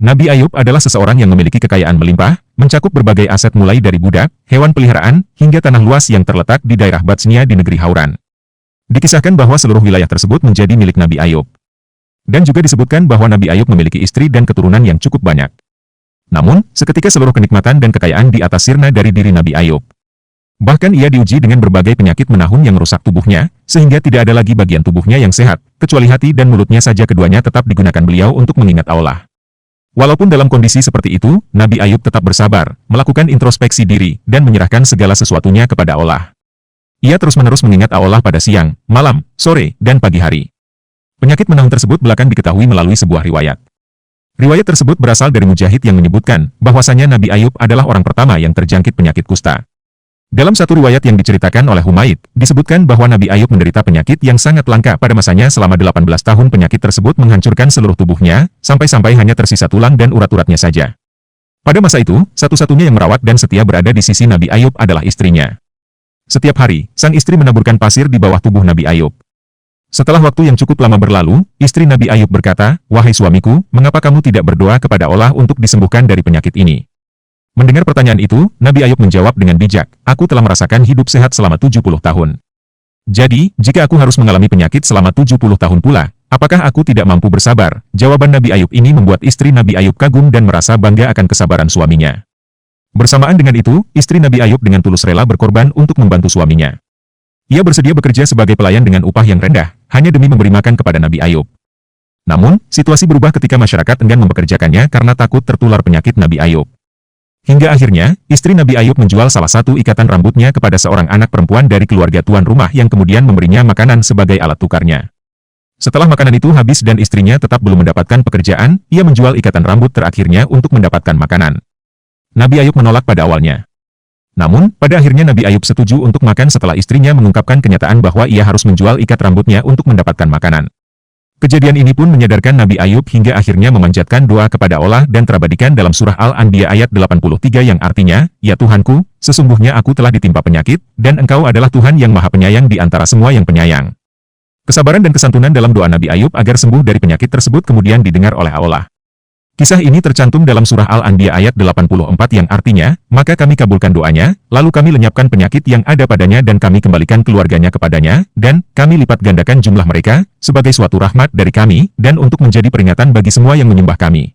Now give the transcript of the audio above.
Nabi Ayub adalah seseorang yang memiliki kekayaan melimpah, mencakup berbagai aset mulai dari budak, hewan peliharaan, hingga tanah luas yang terletak di daerah Batsnia di negeri Hauran. Dikisahkan bahwa seluruh wilayah tersebut menjadi milik Nabi Ayub. Dan juga disebutkan bahwa Nabi Ayub memiliki istri dan keturunan yang cukup banyak. Namun, seketika seluruh kenikmatan dan kekayaan di atas sirna dari diri Nabi Ayub. Bahkan ia diuji dengan berbagai penyakit menahun yang merusak tubuhnya, sehingga tidak ada lagi bagian tubuhnya yang sehat, kecuali hati dan mulutnya saja keduanya tetap digunakan beliau untuk mengingat Allah. Walaupun dalam kondisi seperti itu, Nabi Ayub tetap bersabar, melakukan introspeksi diri, dan menyerahkan segala sesuatunya kepada Allah. Ia terus-menerus mengingat Allah pada siang, malam, sore, dan pagi hari. Penyakit menahun tersebut belakangan diketahui melalui sebuah riwayat. Riwayat tersebut berasal dari Mujahid yang menyebutkan bahwasanya Nabi Ayub adalah orang pertama yang terjangkit penyakit kusta. Dalam satu riwayat yang diceritakan oleh Humaid, disebutkan bahwa Nabi Ayub menderita penyakit yang sangat langka pada masanya selama 18 tahun. Penyakit tersebut menghancurkan seluruh tubuhnya, sampai-sampai hanya tersisa tulang dan urat-uratnya saja. Pada masa itu, satu-satunya yang merawat dan setia berada di sisi Nabi Ayub adalah istrinya. Setiap hari, sang istri menaburkan pasir di bawah tubuh Nabi Ayub. Setelah waktu yang cukup lama berlalu, istri Nabi Ayub berkata, "Wahai suamiku, mengapa kamu tidak berdoa kepada Allah untuk disembuhkan dari penyakit ini?" Mendengar pertanyaan itu, Nabi Ayub menjawab dengan bijak, "Aku telah merasakan hidup sehat selama 70 tahun. Jadi, jika aku harus mengalami penyakit selama 70 tahun pula, apakah aku tidak mampu bersabar?" Jawaban Nabi Ayub ini membuat istri Nabi Ayub kagum dan merasa bangga akan kesabaran suaminya. Bersamaan dengan itu, istri Nabi Ayub dengan tulus rela berkorban untuk membantu suaminya. Ia bersedia bekerja sebagai pelayan dengan upah yang rendah, hanya demi memberi makan kepada Nabi Ayub. Namun, situasi berubah ketika masyarakat enggan mempekerjakannya karena takut tertular penyakit Nabi Ayub. Hingga akhirnya, istri Nabi Ayub menjual salah satu ikatan rambutnya kepada seorang anak perempuan dari keluarga tuan rumah yang kemudian memberinya makanan sebagai alat tukarnya. Setelah makanan itu habis dan istrinya tetap belum mendapatkan pekerjaan, ia menjual ikatan rambut terakhirnya untuk mendapatkan makanan. Nabi Ayub menolak pada awalnya. Namun, pada akhirnya Nabi Ayub setuju untuk makan setelah istrinya mengungkapkan kenyataan bahwa ia harus menjual ikat rambutnya untuk mendapatkan makanan. Kejadian ini pun menyadarkan Nabi Ayub hingga akhirnya memanjatkan doa kepada Allah dan terabadikan dalam surah Al-Anbiya ayat 83 yang artinya, "Ya Tuhanku, sesungguhnya aku telah ditimpa penyakit, dan Engkau adalah Tuhan yang Maha Penyayang di antara semua yang penyayang." Kesabaran dan kesantunan dalam doa Nabi Ayub agar sembuh dari penyakit tersebut kemudian didengar oleh Allah. Kisah ini tercantum dalam surah Al-Anbiya ayat 84 yang artinya, "Maka kami kabulkan doanya, lalu kami lenyapkan penyakit yang ada padanya dan kami kembalikan keluarganya kepadanya, dan kami lipat gandakan jumlah mereka, sebagai suatu rahmat dari kami, dan untuk menjadi peringatan bagi semua yang menyembah kami."